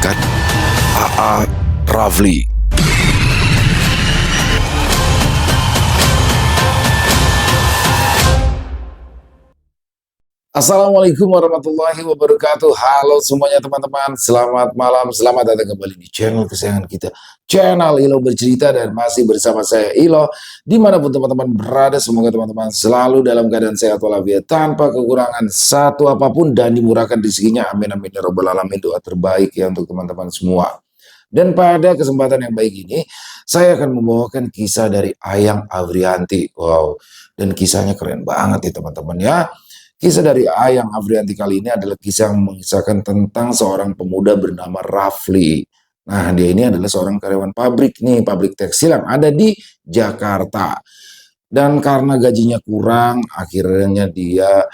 mempersembahkan AA Rafli. Assalamualaikum warahmatullahi wabarakatuh. Halo semuanya teman-teman, selamat malam, selamat datang kembali di channel kesayangan kita, channel Ilo Bercerita, dan masih bersama saya Ilo. Dimanapun teman-teman berada, semoga teman-teman selalu dalam keadaan sehat walafiat, tanpa kekurangan satu apapun, dan dimurahkan rezekinya. Amin amin ya robbal alamin. Doa terbaik ya untuk teman-teman semua. Dan pada kesempatan yang baik ini, saya akan membawakan kisah dari Ayang Afrianti. Wow, dan kisahnya keren banget ya teman-teman ya. Kisah dari Ayang Afrianti kali ini adalah kisah yang mengisahkan tentang seorang pemuda bernama Rafli. Nah, dia ini adalah seorang karyawan pabrik nih, pabrik tekstil yang ada di Jakarta. Dan karena gajinya kurang, akhirnya dia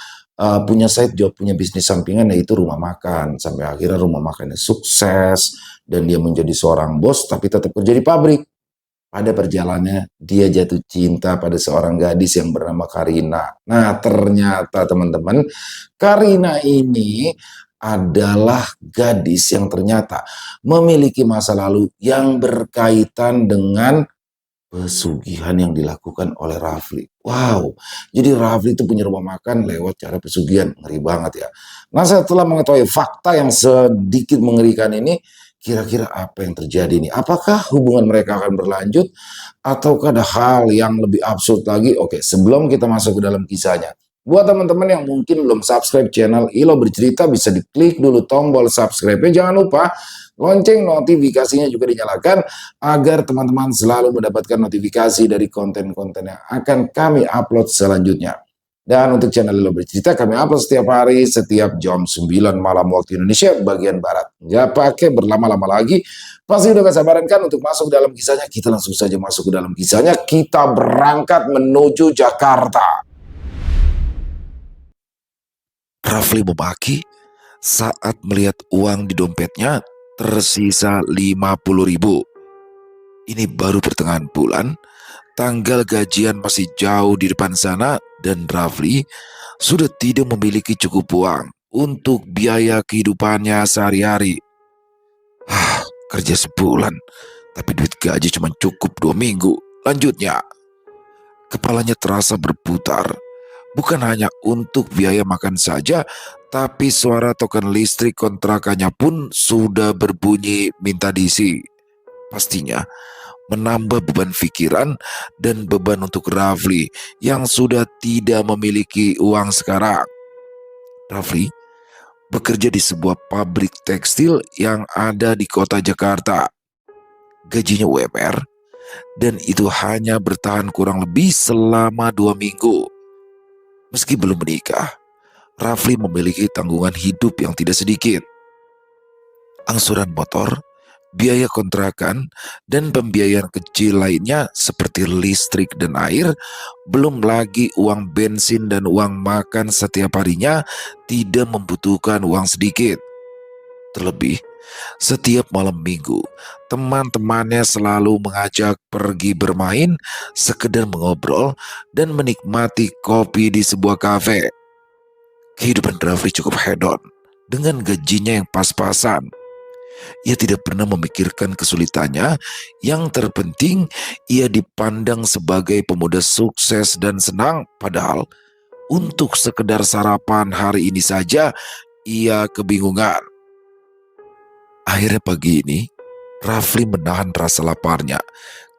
punya side job, punya bisnis sampingan, yaitu rumah makan. Sampai akhirnya rumah makannya sukses, dan dia menjadi seorang bos, tapi tetap kerja di pabrik. Pada perjalanannya, dia jatuh cinta pada seorang gadis yang bernama Karina. Nah, ternyata teman-teman, Karina ini adalah gadis yang ternyata memiliki masa lalu yang berkaitan dengan pesugihan yang dilakukan oleh Rafli. Wow, jadi Rafli itu punya rumah makan lewat cara pesugihan. Ngeri banget ya. Nah, setelah mengetahui fakta yang sedikit mengerikan ini, kira-kira apa yang terjadi nih? Apakah hubungan mereka akan berlanjut? Ataukah ada hal yang lebih absurd lagi? Oke, sebelum kita masuk ke dalam kisahnya, buat teman-teman yang mungkin belum subscribe channel Ilo Bercerita, bisa diklik dulu tombol subscribe-nya. Jangan lupa lonceng notifikasinya juga dinyalakan, agar teman-teman selalu mendapatkan notifikasi dari konten-konten yang akan kami upload selanjutnya. Dan untuk channel Ilo Bercerita, kami upload setiap hari, setiap jam 9 malam waktu Indonesia bagian Barat. Nggak pakai berlama-lama lagi, pasti udah gak sabaran kan untuk masuk dalam kisahnya. Kita langsung saja masuk ke dalam kisahnya. Kita berangkat menuju Jakarta. Rafli memaki saat melihat uang di dompetnya tersisa 50.000. Ini baru pertengahan bulan, tanggal gajian masih jauh di depan sana, dan Rafli sudah tidak memiliki cukup uang untuk biaya kehidupannya sehari-hari. Kerja sebulan, tapi duit gaji cuma cukup 2 minggu. Lanjutnya, kepalanya terasa berputar. Bukan hanya untuk biaya makan saja, tapi suara token listrik kontrakannya pun sudah berbunyi minta diisi. Pastinya menambah beban pikiran dan beban untuk Rafli yang sudah tidak memiliki uang sekarang. Rafli bekerja di sebuah pabrik tekstil yang ada di kota Jakarta. Gajinya UMR, dan itu hanya bertahan kurang lebih selama 2 minggu. Meski belum menikah, Rafli memiliki tanggungan hidup yang tidak sedikit. Angsuran motor, biaya kontrakan, dan pembiayaan kecil lainnya seperti listrik dan air, belum lagi uang bensin dan uang makan setiap harinya, tidak membutuhkan uang sedikit. Terlebih, setiap malam minggu, teman-temannya selalu mengajak pergi bermain, sekedar mengobrol, dan menikmati kopi di sebuah kafe. Kehidupan Rafli cukup hedon, dengan gajinya yang pas-pasan. Ia tidak pernah memikirkan kesulitannya. Yang terpenting, ia dipandang sebagai pemuda sukses dan senang. Padahal, untuk sekedar sarapan hari ini saja, ia kebingungan. Akhirnya pagi ini, Rafli menahan rasa laparnya,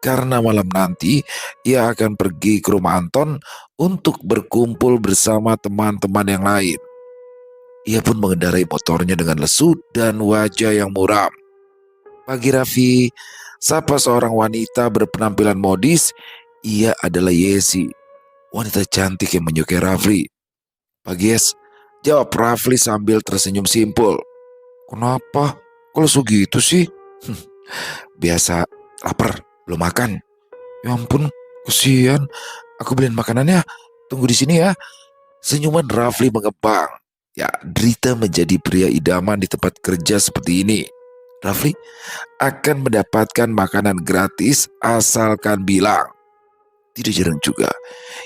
karena malam nanti ia akan pergi ke rumah Anton untuk berkumpul bersama teman-teman yang lain. Ia pun mengendarai motornya dengan lesu dan wajah yang muram. Pagi Raffi, sapa seorang wanita berpenampilan modis. Ia adalah Yesi, wanita cantik yang menyukai Rafli. Pagi Yes, jawab Rafli sambil tersenyum simpul. Kenapa? Kalau segitu sih? Biasa, lapar, belum makan. Ya ampun, kesian. Aku beliin makanannya. Tunggu di sini ya. Senyuman Rafli mengembang. Ya, derita menjadi pria idaman di tempat kerja seperti ini. Rafli akan mendapatkan makanan gratis asalkan bilang. Tidak jarang juga,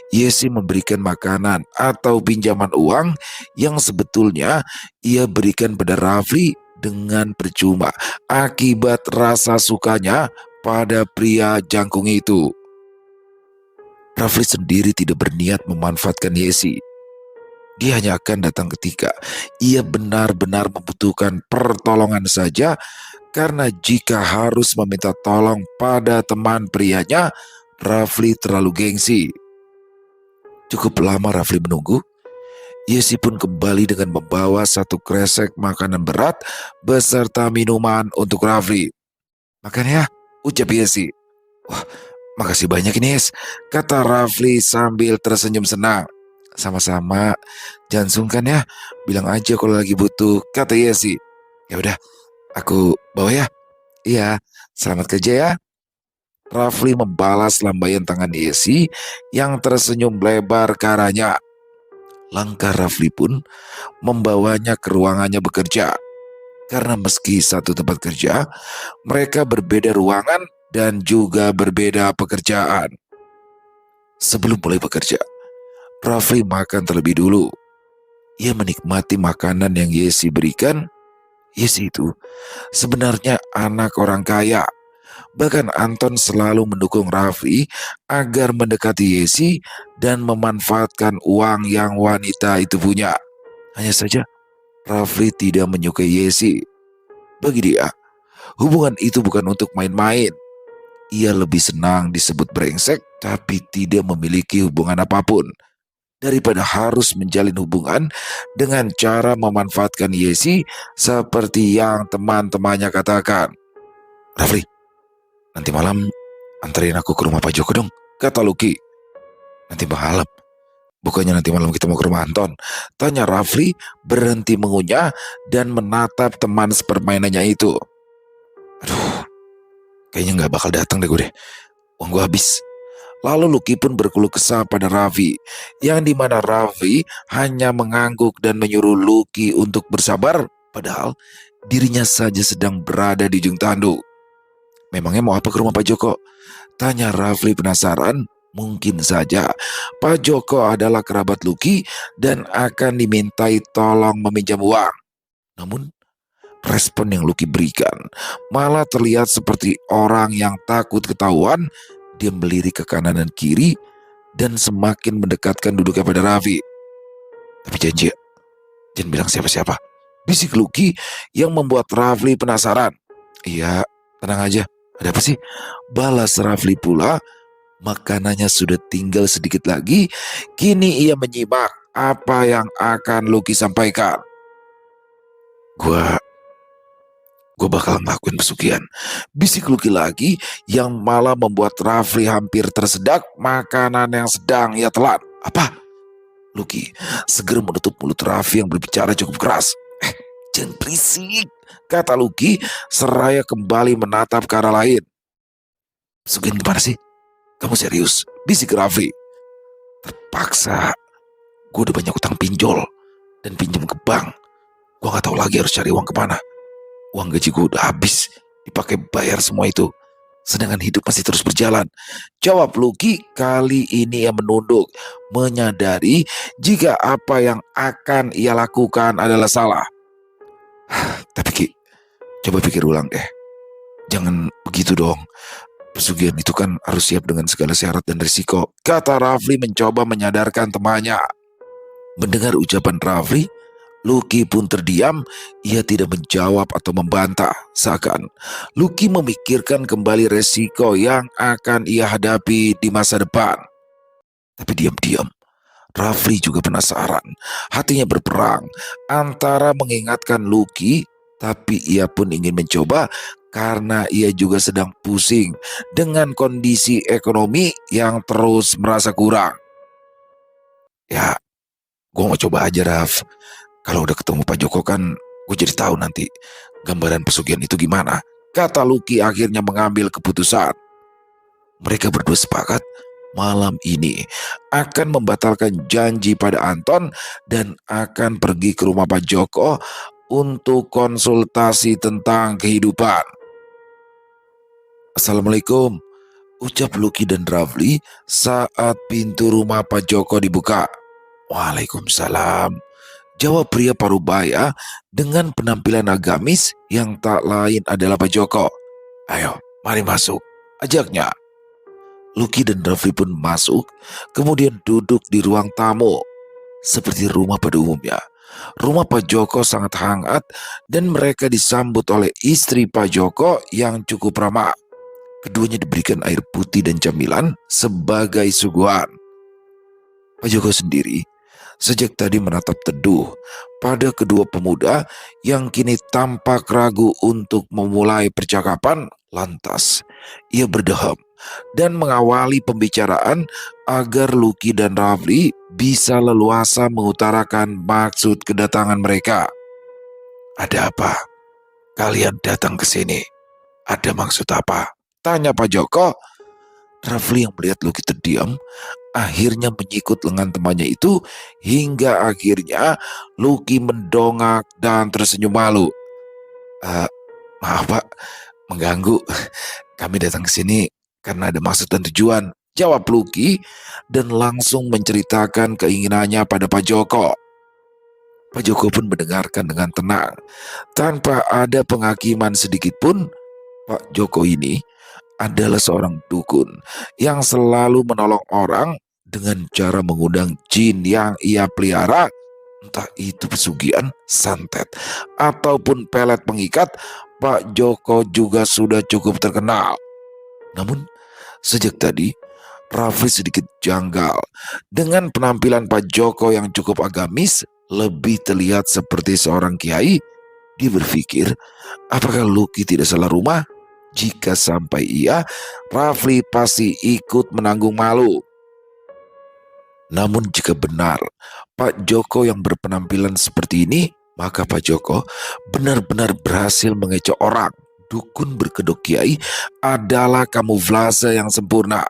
Yesi memberikan makanan atau pinjaman uang yang sebetulnya ia berikan pada Rafli dengan percuma akibat rasa sukanya pada pria jangkung itu. Rafli sendiri tidak berniat memanfaatkan Yesi. Dia hanya akan datang ketika ia benar-benar membutuhkan pertolongan saja, karena jika harus meminta tolong pada teman prianya, Rafli terlalu gengsi. Cukup lama Rafli menunggu. Yesi pun kembali dengan membawa satu kresek makanan berat beserta minuman untuk Rafli. "Makan ya," ucap Yesi. "Wah, makasih banyak ini, Yes," kata Rafli sambil tersenyum senang. "Sama-sama, jangan sungkan ya, bilang aja kalau lagi butuh," kata Yesi. "Ya udah, aku bawa ya." "Iya, selamat kerja ya." Rafli membalas lambaian tangan Yesi yang tersenyum lebar ke arahnya. Langkah Rafli pun membawanya ke ruangannya bekerja. Karena meski satu tempat kerja, mereka berbeda ruangan dan juga berbeda pekerjaan. Sebelum mulai bekerja, Rafli makan terlebih dulu. Ia menikmati makanan yang Yesi berikan. Yesi itu sebenarnya anak orang kaya. Bahkan Anton selalu mendukung Rafli agar mendekati Yesi dan memanfaatkan uang yang wanita itu punya. Hanya saja Rafli tidak menyukai Yesi. Bagi dia, hubungan itu bukan untuk main-main. Ia lebih senang disebut brengsek tapi tidak memiliki hubungan apapun, daripada harus menjalin hubungan dengan cara memanfaatkan Yesi seperti yang teman-temannya katakan. "Rafli, nanti malam anterin aku ke rumah Pak Joko dong," kata Lucky. "Nanti malam? Bukannya nanti malam kita mau ke rumah Anton?" tanya Rafli berhenti mengunyah dan menatap teman sepermainannya itu. "Aduh, kayaknya gak bakal datang deh gue deh. Uang gue habis." Lalu Lucky pun berkeluh kesah pada Raffi, yang dimana Raffi hanya mengangguk dan menyuruh Lucky untuk bersabar, padahal dirinya saja sedang berada di ujung tanduk. "Memangnya mau apa ke rumah Pak Joko?" tanya Rafli penasaran. Mungkin saja Pak Joko adalah kerabat Lucky dan akan dimintai tolong meminjam uang. Namun respon yang Lucky berikan malah terlihat seperti orang yang takut ketahuan. Dia melirik ke kanan dan kiri dan semakin mendekatkan duduknya pada Raffi. "Tapi janji ya, jangan bilang siapa-siapa," bisik Lucky yang membuat Rafli penasaran. "Iya, tenang aja. Ada apa sih?" balas Rafli pula. Makanannya sudah tinggal sedikit lagi. Kini ia menyimak apa yang akan Lucky sampaikan. Gue bakal ngelakuin pesugihan," bisik Lucky lagi yang malah membuat Rafli hampir tersedak makanan yang sedang ia telan. "Apa?" Lucky segera menutup mulut Rafli yang berbicara cukup keras. "Jangan berisik," kata Lucky seraya kembali menatap ke arah lain. "Pesugihan gimana sih? Kamu serius?" bisik Rafli. "Terpaksa. Gue udah banyak utang pinjol dan pinjam ke bank. Gue gak tahu lagi harus cari uang kemana. Uang gaji gue udah habis dipakai bayar semua itu, sedangkan hidup masih terus berjalan," jawab Lucky. Kali ini ia menunduk, menyadari jika apa yang akan ia lakukan adalah salah. "Tapi Ki, coba pikir ulang deh. Jangan begitu dong. Pesugihan itu kan harus siap dengan segala syarat dan risiko," kata Rafli mencoba menyadarkan temannya. Mendengar ucapan Rafli, Lucky pun terdiam. Ia tidak menjawab atau membantah, seakan Lucky memikirkan kembali resiko yang akan ia hadapi di masa depan. Tapi diam-diam Rafli juga penasaran. Hatinya berperang antara mengingatkan Lucky, tapi ia pun ingin mencoba karena ia juga sedang pusing dengan kondisi ekonomi yang terus merasa kurang. "Ya, gue mau coba aja, Raf. Kalau udah ketemu Pak Joko kan gue jadi tahu nanti gambaran pesugihan itu gimana," kata Lucky akhirnya mengambil keputusan. Mereka berdua sepakat malam ini akan membatalkan janji pada Anton dan akan pergi ke rumah Pak Joko untuk konsultasi tentang kehidupan. "Assalamualaikum," ucap Lucky dan Rafli saat pintu rumah Pak Joko dibuka. "Waalaikumsalam," Jawab pria parubaya dengan penampilan agamis yang tak lain adalah Pak Joko. Ayo, mari masuk, ajaknya. Lucky dan Rafli pun masuk, kemudian duduk di ruang tamu. Seperti rumah pada umumnya, rumah Pak Joko sangat hangat dan mereka disambut oleh istri Pak Joko yang cukup ramah. Keduanya diberikan air putih dan camilan sebagai suguhan. Pak Joko sendiri sejak tadi menatap teduh pada kedua pemuda yang kini tampak ragu untuk memulai percakapan. Lantas ia berdeham dan mengawali pembicaraan agar Lucky dan Rafli bisa leluasa mengutarakan maksud kedatangan mereka. Ada apa? Kalian datang ke sini. Ada maksud apa? Tanya Pak Joko. Rafli yang melihat Lucky terdiam akhirnya menyikut lengan temannya itu hingga akhirnya Lucky mendongak dan tersenyum malu. Maaf Pak, mengganggu. Kami datang ke sini karena ada maksud dan tujuan, jawab Lucky dan langsung menceritakan keinginannya pada Pak Joko. Pak Joko pun mendengarkan dengan tenang, tanpa ada penghakiman sedikit pun. Pak Joko ini adalah seorang dukun yang selalu menolong orang dengan cara mengundang jin yang ia pelihara, entah itu pesugihan, santet, ataupun pelet pengikat. Pak Joko juga sudah cukup terkenal. Namun sejak tadi Rafli sedikit janggal dengan penampilan Pak Joko yang cukup agamis, lebih terlihat seperti seorang kiai. Dia berpikir, apakah Lucky tidak salah rumah? Jika sampai iya, Rafli pasti ikut menanggung malu. Namun jika benar Pak Joko yang berpenampilan seperti ini, maka Pak Joko benar-benar berhasil mengecoh orang. Dukun berkedok kiai adalah kamuflase yang sempurna.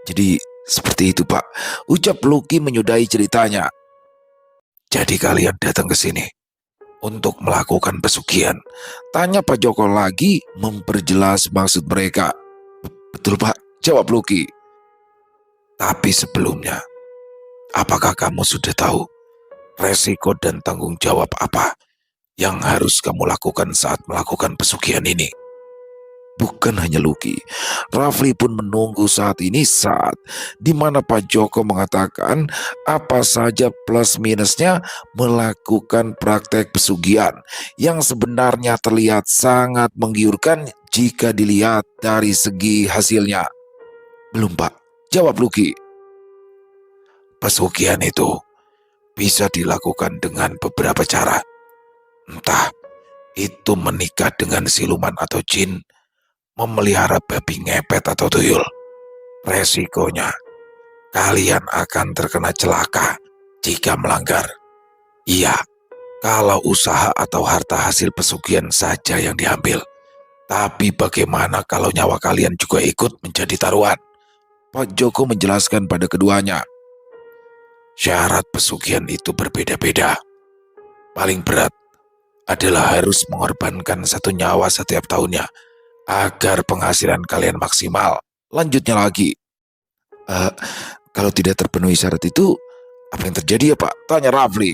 Jadi seperti itu Pak, ucap Lucky menyudahi ceritanya. Jadi kalian datang ke sini untuk melakukan pesugihan? Tanya Pak Joko lagi memperjelas maksud mereka. Betul Pak, jawab Lucky. Tapi sebelumnya, apakah kamu sudah tahu resiko dan tanggung jawab apa yang harus kamu lakukan saat melakukan pesugihan ini? Bukan hanya Lucky, Rafli pun menunggu saat ini, saat di mana Pak Joko mengatakan apa saja plus minusnya melakukan praktek pesugihan yang sebenarnya terlihat sangat menggiurkan jika dilihat dari segi hasilnya. Belum Pak, jawab Lucky. Pesugihan itu bisa dilakukan dengan beberapa cara. Entah itu menikah dengan siluman atau jin, memelihara babi ngepet atau tuyul. Resikonya, kalian akan terkena celaka jika melanggar. Iya, kalau usaha atau harta hasil pesugihan saja yang diambil. Tapi bagaimana kalau nyawa kalian juga ikut menjadi taruhan? Pak Joko menjelaskan pada keduanya. Syarat pesugihan itu berbeda-beda. Paling berat adalah harus mengorbankan satu nyawa setiap tahunnya agar penghasilan kalian maksimal. Lanjutnya lagi. Kalau tidak terpenuhi syarat itu, apa yang terjadi ya Pak? Tanya Rafli.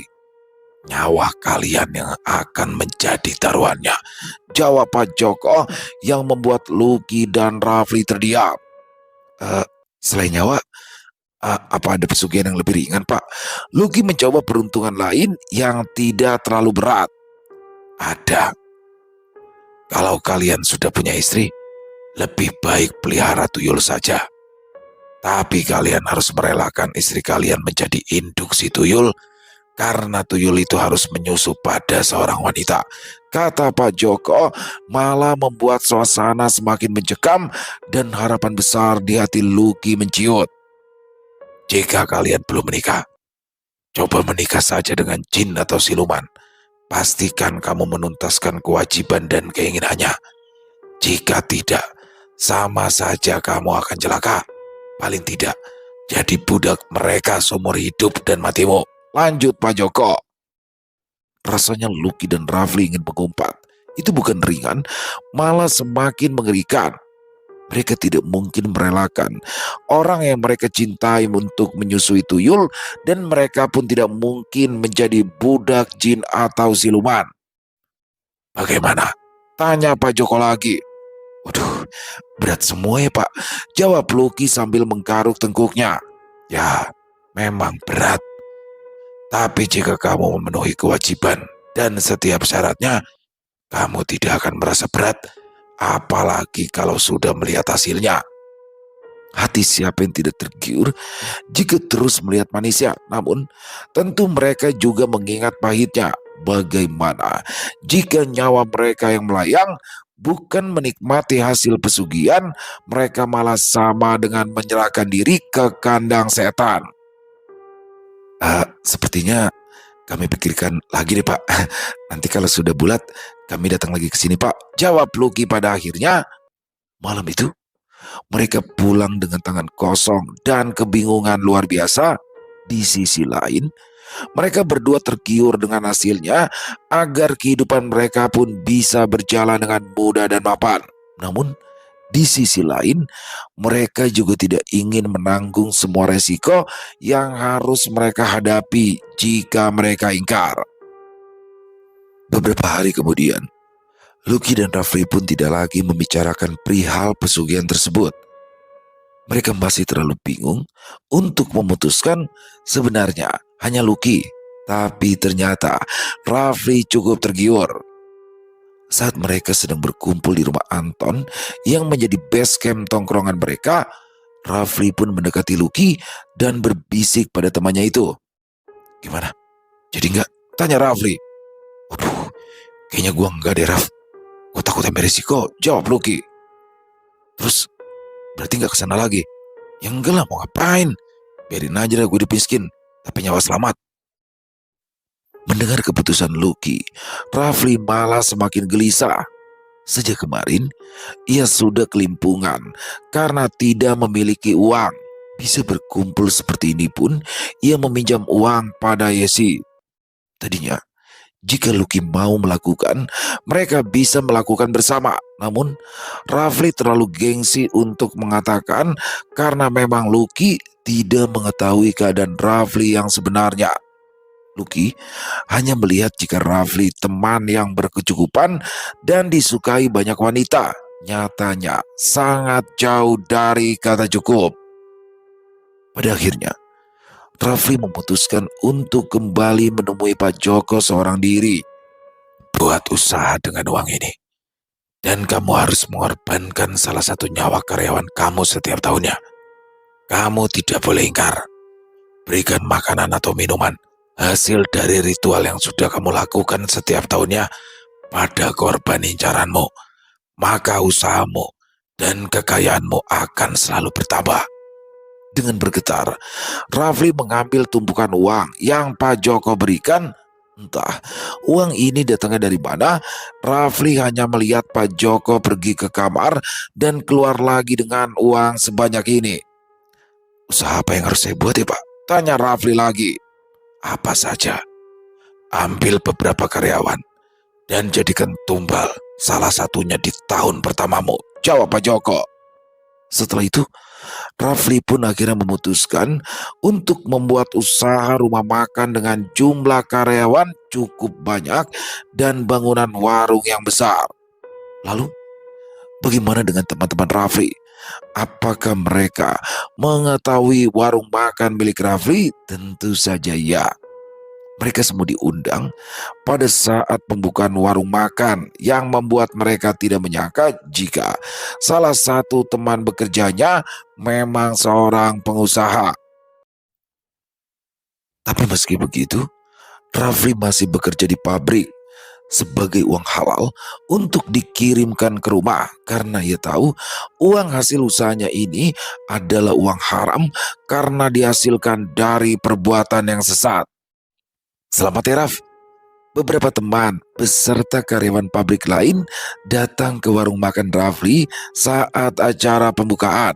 Nyawa kalian yang akan menjadi taruhannya, jawab Pak Joko yang membuat Lucky dan Rafli terdiam. Selain nyawa, apa ada pesugihan yang lebih ringan Pak? Lucky mencoba peruntungan lain yang tidak terlalu berat. Ada. Kalau kalian sudah punya istri, lebih baik pelihara tuyul saja. Tapi kalian harus merelakan istri kalian menjadi induk si tuyul, karena tuyul itu harus menyusup pada seorang wanita. Kata Pak Joko malah membuat suasana semakin mencekam dan harapan besar di hati Lucky menciut. Jika kalian belum menikah, coba menikah saja dengan jin atau siluman. Pastikan kamu menuntaskan kewajiban dan keinginannya. Jika tidak, sama saja kamu akan celaka. Paling tidak, jadi budak mereka seumur hidup dan matimu. Lanjut Pak Joko. Rasanya Lucky dan Rafli ingin mengumpat. Itu bukan ringan, malah semakin mengerikan. Mereka tidak mungkin merelakan orang yang mereka cintai untuk menyusui tuyul, dan mereka pun tidak mungkin menjadi budak jin atau siluman. Bagaimana? Tanya Pak Joko lagi. Waduh, berat semua ya Pak, jawab Lucky sambil menggaruk tengkuknya. Ya, memang berat. Tapi jika kamu memenuhi kewajiban dan setiap syaratnya, kamu tidak akan merasa berat. Apalagi kalau sudah melihat hasilnya. Hati siapa yang tidak tergiur jika terus melihat manisnya? Namun, tentu mereka juga mengingat pahitnya. Bagaimana jika nyawa mereka yang melayang bukan menikmati hasil pesugihan, mereka malah sama dengan menyerahkan diri ke kandang setan. Sepertinya kami pikirkan lagi deh Pak. Nanti kalau sudah bulat, kami datang lagi ke sini Pak, jawab Lucky pada akhirnya. Malam itu, mereka pulang dengan tangan kosong dan kebingungan luar biasa. Di sisi lain, mereka berdua tergiur dengan hasilnya agar kehidupan mereka pun bisa berjalan dengan mudah dan mapan. Namun, di sisi lain, mereka juga tidak ingin menanggung semua resiko yang harus mereka hadapi jika mereka ingkar. Beberapa hari kemudian, Lucky dan Rafli pun tidak lagi membicarakan perihal pesugihan tersebut. Mereka masih terlalu bingung untuk memutuskan. Sebenarnya hanya Lucky, tapi ternyata Rafli cukup tergiur. Saat mereka sedang berkumpul di rumah Anton yang menjadi base camp tongkrongan mereka, Rafli pun mendekati Lucky dan berbisik pada temannya itu. Gimana? Jadi enggak? Tanya Rafli. Waduh, kayaknya gua enggak deh Raf. Gua takut ambil risiko, jawab Lucky. Terus berarti enggak kesana lagi? Ya enggak lah, mau ngapain? Biarin aja lah gue dipiskin, tapi nyawa selamat. Mendengar keputusan Lucky, Rafli malah semakin gelisah. Sejak kemarin, ia sudah kelimpungan karena tidak memiliki uang. Bisa berkumpul seperti ini pun, ia meminjam uang pada Yesi. Tadinya, jika Lucky mau melakukan, mereka bisa melakukan bersama. Namun, Rafli terlalu gengsi untuk mengatakan karena memang Lucky tidak mengetahui keadaan Rafli yang sebenarnya. Lucky hanya melihat jika Rafli teman yang berkecukupan dan disukai banyak wanita. Nyatanya sangat jauh dari kata cukup. Pada akhirnya, Rafli memutuskan untuk kembali menemui Pak Joko seorang diri. Buat usaha dengan uang ini, dan kamu harus mengorbankan salah satu nyawa karyawan kamu setiap tahunnya. Kamu tidak boleh ingkar. Berikan makanan atau minuman hasil dari ritual yang sudah kamu lakukan setiap tahunnya pada korban incaranmu. Maka usahamu dan kekayaanmu akan selalu bertambah. Dengan bergetar, Rafli mengambil tumpukan uang yang Pak Joko berikan. Entah uang ini datangnya dari mana, Rafli hanya melihat Pak Joko pergi ke kamar dan keluar lagi dengan uang sebanyak ini. Usaha apa yang harus saya buat ya Pak? Tanya Rafli lagi. Apa saja. Ambil beberapa karyawan dan jadikan tumbal salah satunya di tahun pertamamu, jawab Pak Joko. Setelah itu, Rafli pun akhirnya memutuskan untuk membuat usaha rumah makan dengan jumlah karyawan cukup banyak dan bangunan warung yang besar. Lalu, bagaimana dengan teman-teman Rafli? Apakah mereka mengetahui warung makan milik Rafli? Tentu saja ya. Mereka semua diundang pada saat pembukaan warung makan yang membuat mereka tidak menyangka jika salah satu teman bekerjanya memang seorang pengusaha. Tapi meski begitu, Rafli masih bekerja di pabrik sebagai uang halal untuk dikirimkan ke rumah karena ia tahu uang hasil usahanya ini adalah uang haram karena dihasilkan dari perbuatan yang sesat. Selamat ya Raf. Beberapa teman beserta karyawan pabrik lain datang ke warung makan Rafli saat acara pembukaan.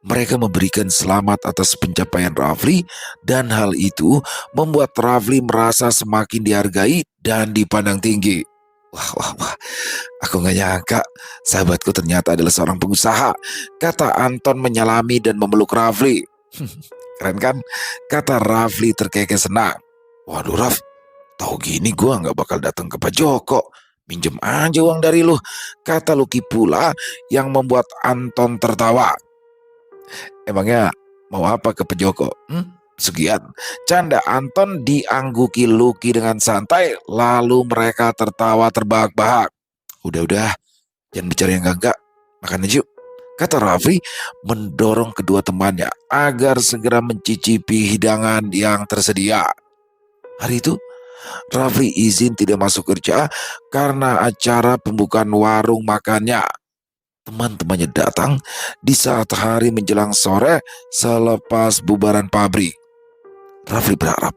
Mereka memberikan selamat atas pencapaian Rafli dan hal itu membuat Rafli merasa semakin dihargai dan dipandang tinggi. Wah, wah, wah. Aku nggak nyangka sahabatku ternyata adalah seorang pengusaha, kata Anton menyalami dan memeluk Rafli. Keren kan? Kata Rafli terkekeh senang. Waduh Raf, tahu gini gua nggak bakal datang ke Pak Joko. Minjem aja uang dari lu, kata Lucky pula yang membuat Anton tertawa. Emangnya mau apa ke Pak Joko? Sekian. Canda Anton diangguki Lucky dengan santai, lalu mereka tertawa terbahak-bahak. Udah, jangan bicara yang enggak. Makan aja yuk, kata Rafli mendorong kedua temannya agar segera mencicipi hidangan yang tersedia. Hari itu, Rafli izin tidak masuk kerja karena acara pembukaan warung makannya. Teman-temannya datang di saat hari menjelang sore selepas bubaran pabrik. Rafli berharap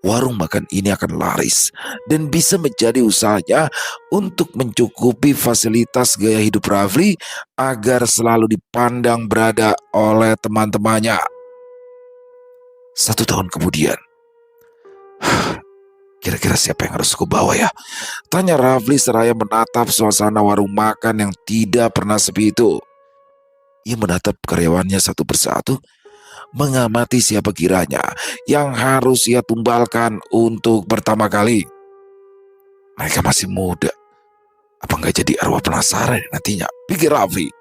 warung makan ini akan laris dan bisa menjadi usahanya untuk mencukupi fasilitas gaya hidup Rafli agar selalu dipandang berada oleh teman-temannya. 1 tahun kemudian, kira-kira siapa yang harus aku bawa ya? Tanya Rafli seraya menatap suasana warung makan yang tidak pernah sepi itu. Ia menatap karyawannya satu persatu, mengamati siapa kiranya yang harus ia tumbalkan untuk pertama kali. Mereka masih muda, apa nggak jadi arwah penasaran nantinya, pikir Rafli.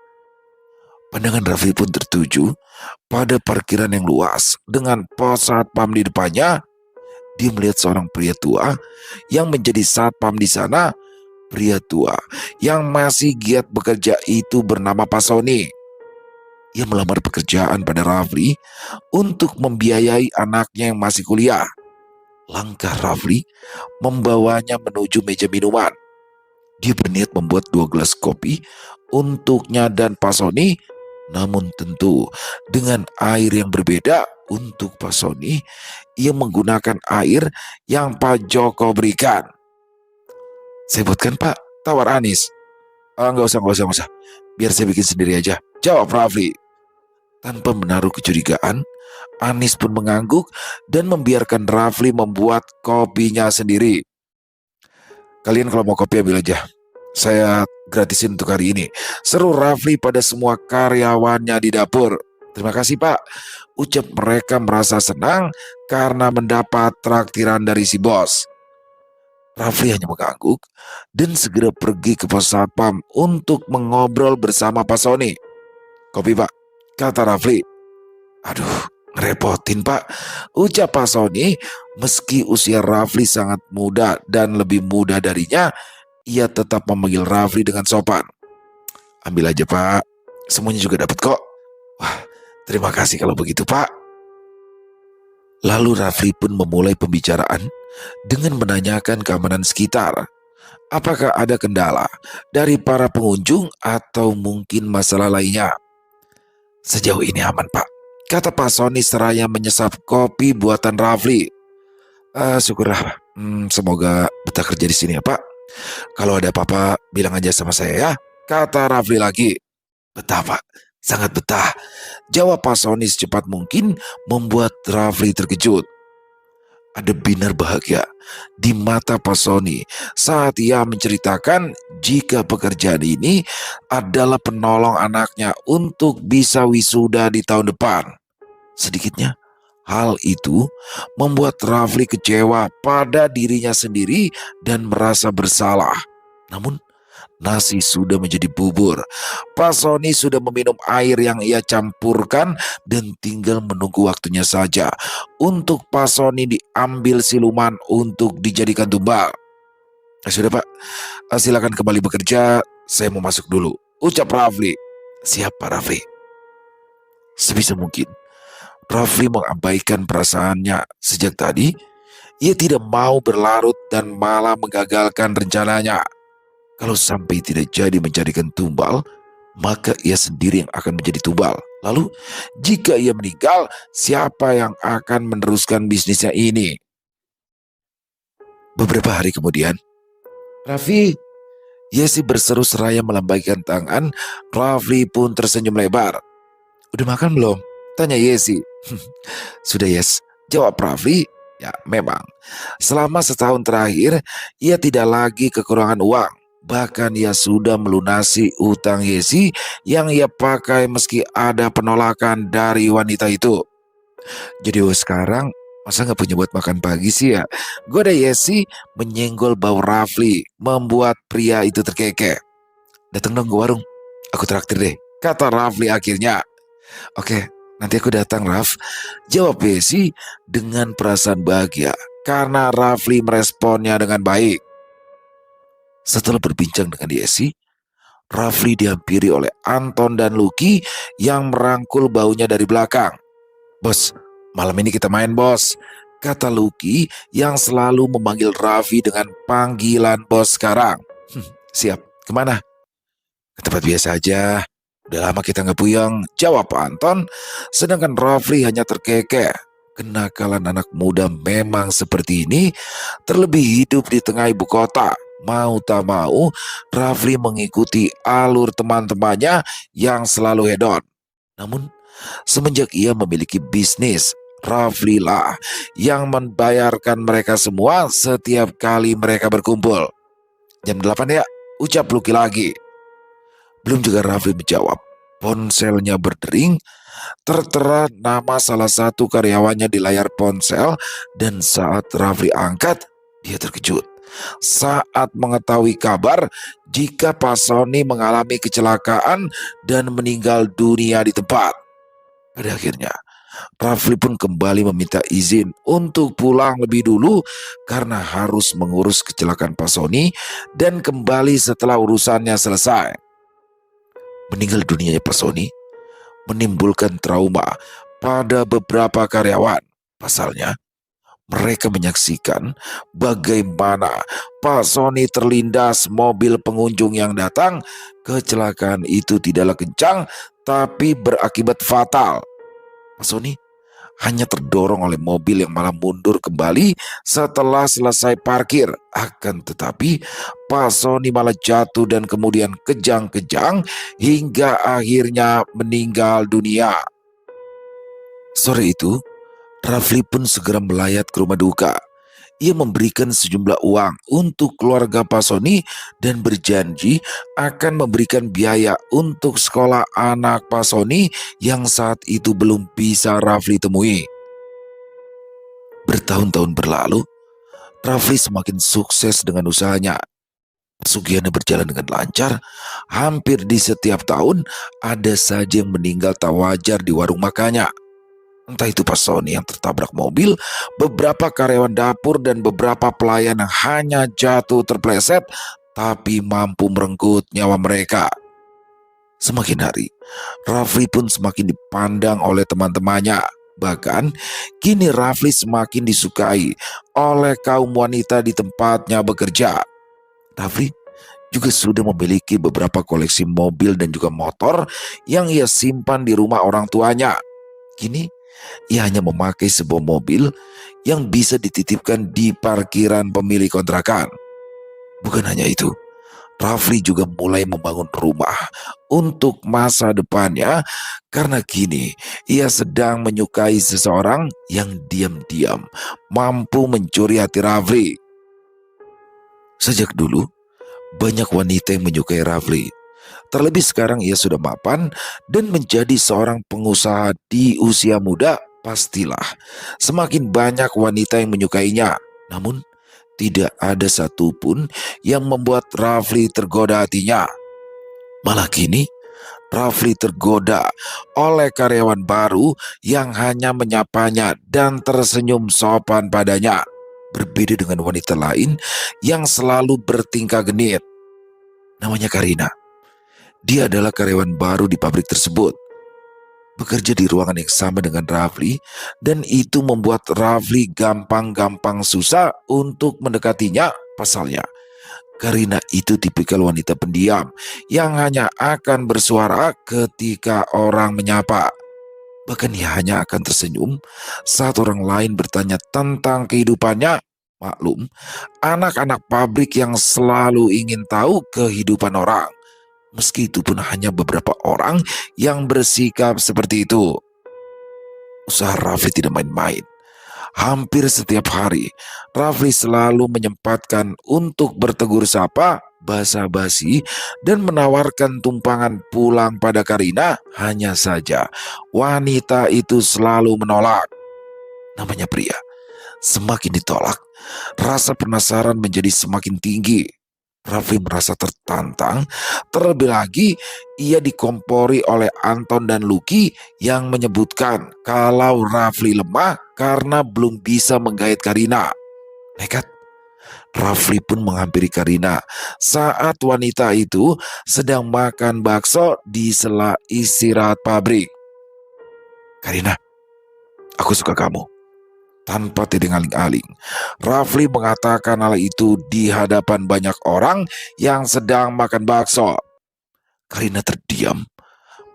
Pandangan Rafli pun tertuju pada parkiran yang luas dengan pos satpam di depannya. Dia melihat seorang pria tua yang menjadi satpam di sana. Pria tua yang masih giat bekerja itu bernama Pak Sony. Ia melamar pekerjaan pada Rafli untuk membiayai anaknya yang masih kuliah. Langkah Rafli membawanya menuju meja minuman. Dia berniat membuat 2 gelas kopi untuknya dan Pak Sony, namun tentu dengan air yang berbeda. Untuk Pak Sony, ia menggunakan air yang Pak Joko berikan. Saya buatkan Pak, tawar Anis. Nggak usah. Biar saya bikin sendiri aja, jawab Rafli. Tanpa menaruh kecurigaan, Anis pun mengangguk dan membiarkan Rafli membuat kopinya sendiri. Kalian kalau mau kopi ambil aja, saya gratisin untuk hari ini, seru Rafli pada semua karyawannya di dapur. Terima kasih Pak, ucap mereka merasa senang karena mendapat traktiran dari si bos. Rafli hanya mengangguk dan segera pergi ke pos satpam untuk mengobrol bersama Pak Sony. Kopi Pak, kata Rafli. Aduh, ngerepotin Pak, ucap Pak Sony. Meski usia Rafli sangat muda dan lebih muda darinya, ia tetap memanggil Rafli dengan sopan. Ambil aja Pak, semuanya juga dapat kok. Wah, terima kasih kalau begitu Pak. Lalu Rafli pun memulai pembicaraan dengan menanyakan keamanan sekitar. Apakah ada kendala dari para pengunjung atau mungkin masalah lainnya? Sejauh ini aman Pak, kata Pak Sony seraya menyesap kopi buatan Rafli. Syukurlah, semoga betah kerja di sini ya Pak. Kalau ada apa-apa bilang aja sama saya ya, kata Rafli lagi. Betah Pak, sangat betah, jawab Pak Sony secepat mungkin, membuat Rafli terkejut. Ada binar bahagia di mata Pak Sony saat ia menceritakan jika pekerjaan ini adalah penolong anaknya untuk bisa wisuda di tahun depan. Sedikitnya, hal itu membuat Rafli kecewa pada dirinya sendiri dan merasa bersalah. Namun, nasi sudah menjadi bubur. Pak Sony sudah meminum air yang ia campurkan dan tinggal menunggu waktunya saja untuk Pak Sony diambil siluman untuk dijadikan tumbal. Sudah Pak, silakan kembali bekerja, saya mau masuk dulu, ucap Rafli. Siap Pak Rafli. Sebisa mungkin Rafli mengabaikan perasaannya sejak tadi. Ia tidak mau berlarut dan malah menggagalkan rencananya. Kalau sampai tidak jadi mencarikan tumbal, maka ia sendiri yang akan menjadi tumbal. Lalu, jika ia meninggal, siapa yang akan meneruskan bisnisnya ini? Beberapa hari kemudian, Raffi, Yesi berseru seraya melambaikan tangan. Rafli pun tersenyum lebar. Udah makan belum? Tanya Yesi. Sudah Yes, jawab Rafli. Ya, memang selama setahun terakhir ia tidak lagi kekurangan uang. Bahkan ia sudah melunasi utang Yesi yang ia pakai meski ada penolakan dari wanita itu. Jadi sekarang masa nggak punya buat makan pagi sih ya? Goda Yesi menyenggol bau Rafli, membuat pria itu terkekeh. Datang dong ke warung, aku traktir deh, kata Rafli akhirnya. Oke, nanti aku datang Raf, jawab Yesi dengan perasaan bahagia karena Rafli meresponnya dengan baik. Setelah berbincang dengan Yesi, Rafli dihampiri oleh Anton dan Lucky yang merangkul baunya dari belakang. Bos, malam ini kita main bos, kata Lucky yang selalu memanggil Raffi dengan panggilan bos sekarang. Siap, kemana? Ke tempat biasa aja. Udah lama kita nggak puyeng, jawab Anton, sedangkan Rafli hanya terkekeh. Kenakalan anak muda memang seperti ini, terlebih hidup di tengah ibu kota. Mau tak mau, Rafli mengikuti alur teman-temannya yang selalu hedon. Namun, semenjak ia memiliki bisnis, Rafli lah yang membayarkan mereka semua setiap kali mereka berkumpul. Jam 8 ya, ucap Lucky lagi. Belum juga Rafli menjawab, ponselnya berdering, tertera nama salah satu karyawannya di layar ponsel, dan saat Rafli angkat, dia terkejut saat mengetahui kabar jika Pak Sony mengalami kecelakaan dan meninggal dunia di tempat. Pada akhirnya, Rafli pun kembali meminta izin untuk pulang lebih dulu karena harus mengurus kecelakaan Pak Sony dan kembali setelah urusannya selesai. Meninggal dunianya Pak Sony menimbulkan trauma pada beberapa karyawan. Pasalnya, mereka menyaksikan bagaimana Pak Sony terlindas mobil pengunjung yang datang. Kecelakaan itu tidaklah kencang, tapi berakibat fatal. Pak Sony hanya terdorong oleh mobil yang malah mundur kembali setelah selesai parkir. Akan tetapi, Pak Sony malah jatuh dan kemudian kejang-kejang hingga akhirnya meninggal dunia. Sore itu, Rafli pun segera melayat ke rumah duka. Ia memberikan sejumlah uang untuk keluarga Pak Sony dan berjanji akan memberikan biaya untuk sekolah anak Pak Sony yang saat itu belum bisa Rafli temui. Bertahun-tahun berlalu, Rafli semakin sukses dengan usahanya. Pesugihannya berjalan dengan lancar. Hampir di setiap tahun ada saja yang meninggal tak wajar di warung makannya. Entah itu Pak Sony yang tertabrak mobil, beberapa karyawan dapur, dan beberapa pelayan yang hanya jatuh terpleset tapi mampu merenggut nyawa mereka. Semakin hari, Rafli pun semakin dipandang oleh teman-temannya. Bahkan, kini Rafli semakin disukai oleh kaum wanita di tempatnya bekerja. Rafli juga sudah memiliki beberapa koleksi mobil dan juga motor yang ia simpan di rumah orang tuanya. Kini, ia hanya memakai sebuah mobil yang bisa dititipkan di parkiran pemilik kontrakan. Bukan hanya itu, Rafli juga mulai membangun rumah untuk masa depannya karena kini ia sedang menyukai seseorang yang diam-diam mampu mencuri hati Rafli. Sejak dulu, banyak wanita yang menyukai Rafli. Terlebih sekarang ia sudah mapan dan menjadi seorang pengusaha di usia muda, pastilah semakin banyak wanita yang menyukainya. Namun, tidak ada satupun yang membuat Rafli tergoda hatinya. Malah kini, Rafli tergoda oleh karyawan baru yang hanya menyapanya dan tersenyum sopan padanya. Berbeda dengan wanita lain yang selalu bertingkah genit. Namanya Karina. Dia adalah karyawan baru di pabrik tersebut. Bekerja di ruangan yang sama dengan Rafli, dan itu membuat Rafli gampang-gampang susah untuk mendekatinya. Pasalnya, Karina itu tipikal wanita pendiam yang hanya akan bersuara ketika orang menyapa. Bahkan ia hanya akan tersenyum saat orang lain bertanya tentang kehidupannya. Maklum, anak-anak pabrik yang selalu ingin tahu kehidupan orang. Meski itu pun hanya beberapa orang yang bersikap seperti itu. Usaha Raffi tidak main-main. Hampir setiap hari, Rafli selalu menyempatkan untuk bertegur sapa, basa-basi, dan menawarkan tumpangan pulang pada Karina. Hanya saja, wanita itu selalu menolak. Namanya pria, semakin ditolak, rasa penasaran menjadi semakin tinggi. Rafli merasa tertantang, terlebih lagi ia dikompori oleh Anton dan Lucky yang menyebutkan kalau Rafli lemah karena belum bisa menggait Karina. Nekat, Rafli pun menghampiri Karina saat wanita itu sedang makan bakso di sela istirahat pabrik. "Karina, aku suka kamu." Tanpa tedeng aling-aling, Rafli mengatakan hal itu di hadapan banyak orang yang sedang makan bakso. Karina terdiam,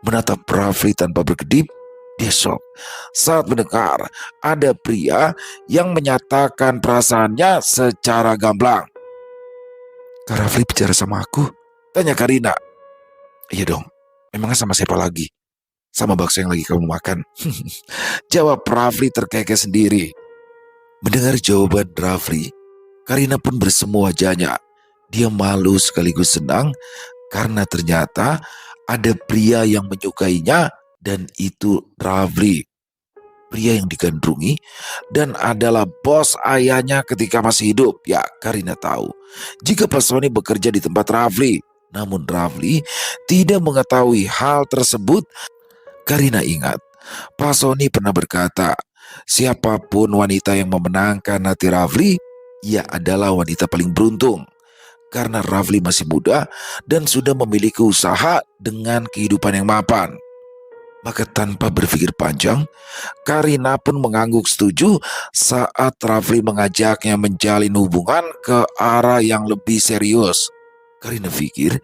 menatap Rafli tanpa berkedip. Dia shock saat mendengar ada pria yang menyatakan perasaannya secara gamblang. "Kak Rafli bicara sama aku?" tanya Karina. "Iya dong, memangnya sama siapa lagi? Sama bakso yang lagi kamu makan." Jawab Rafli terkekeh sendiri. Mendengar jawaban Rafli, Karina pun bersemu wajahnya. Dia malu sekaligus senang karena ternyata ada pria yang menyukainya, dan itu Rafli. Pria yang digandrungi dan adalah bos ayahnya ketika masih hidup. Ya, Karina tahu jika Pak Sony bekerja di tempat Rafli. Namun Rafli tidak mengetahui hal tersebut. Karina ingat Pak Sony pernah berkata, siapapun wanita yang memenangkan hati Rafli, ia adalah wanita paling beruntung. Karena Rafli masih muda dan sudah memiliki usaha dengan kehidupan yang mapan. Maka tanpa berpikir panjang, Karina pun mengangguk setuju saat Rafli mengajaknya menjalin hubungan ke arah yang lebih serius. Karina pikir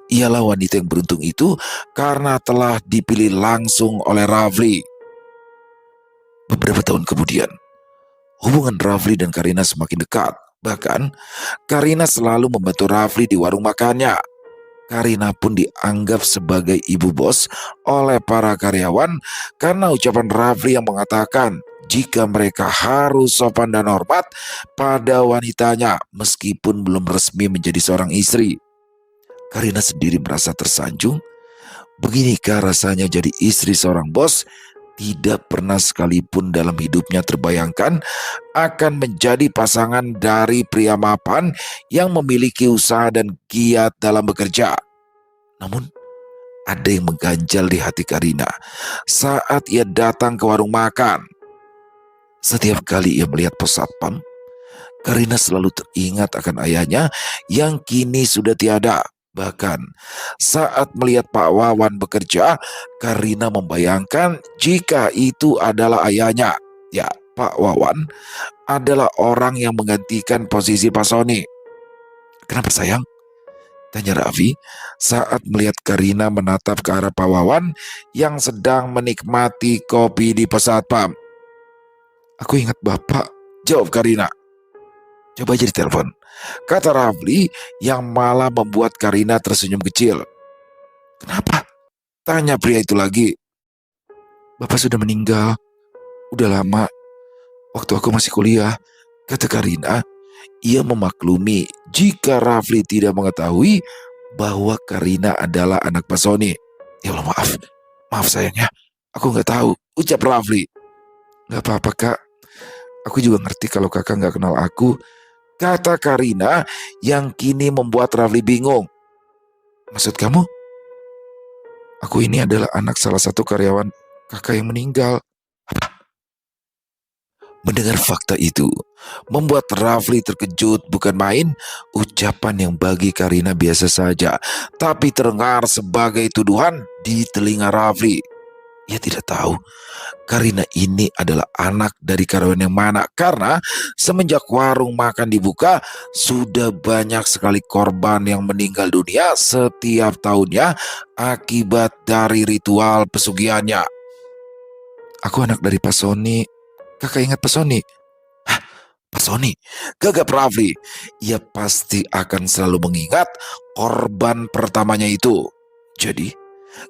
ialah wanita yang beruntung itu karena telah dipilih langsung oleh Rafli. Beberapa tahun kemudian, hubungan Rafli dan Karina semakin dekat. Bahkan, Karina selalu membantu Rafli di warung makannya. Karina pun dianggap sebagai ibu bos oleh para karyawan karena ucapan Rafli yang mengatakan jika mereka harus sopan dan hormat pada wanitanya meskipun belum resmi menjadi seorang istri. Karina sendiri merasa tersanjung. Beginikah rasanya jadi istri seorang bos? Tidak pernah sekalipun dalam hidupnya terbayangkan akan menjadi pasangan dari pria mapan yang memiliki usaha dan giat dalam bekerja. Namun, ada yang mengganjal di hati Karina saat ia datang ke warung makan. Setiap kali ia melihat pos satpam, Karina selalu teringat akan ayahnya yang kini sudah tiada. Bahkan saat melihat Pak Wawan bekerja, Karina membayangkan jika itu adalah ayahnya. Ya, Pak Wawan adalah orang yang menggantikan posisi Pak Sony. "Kenapa sayang?" tanya Raffi saat melihat Karina menatap ke arah Pak Wawan yang sedang menikmati kopi di pos satpam. "Aku ingat Bapak," jawab Karina. "Coba aja ditelepon," kata Rafli yang malah membuat Karina tersenyum kecil. "Kenapa?" tanya pria itu lagi. "Bapak sudah meninggal. Udah lama. Waktu aku masih kuliah," kata Karina. Ia memaklumi jika Rafli tidak mengetahui bahwa Karina adalah anak Pak Sony. "Ya Allah, maaf. Maaf sayangnya. Aku nggak tahu," ucap Rafli. "Nggak apa-apa kak. Aku juga ngerti kalau kakak nggak kenal aku," kata Karina yang kini membuat Rafli bingung. "Maksud kamu?" "Aku ini adalah anak salah satu karyawan kakak yang meninggal." Mendengar fakta itu membuat Rafli terkejut bukan main. Ucapan yang bagi Karina biasa saja, tapi terdengar sebagai tuduhan di telinga Rafli. Ia tidak tahu Karina ini adalah anak dari karyawan yang mana, karena semenjak warung makan dibuka sudah banyak sekali korban yang meninggal dunia setiap tahunnya akibat dari ritual pesugihannya. "Aku anak dari Pak Sony. Kakak ingat Pak Sony?" "Hah, Pak Sony?" gagap Rafli. Ia pasti akan selalu mengingat korban pertamanya itu. Jadi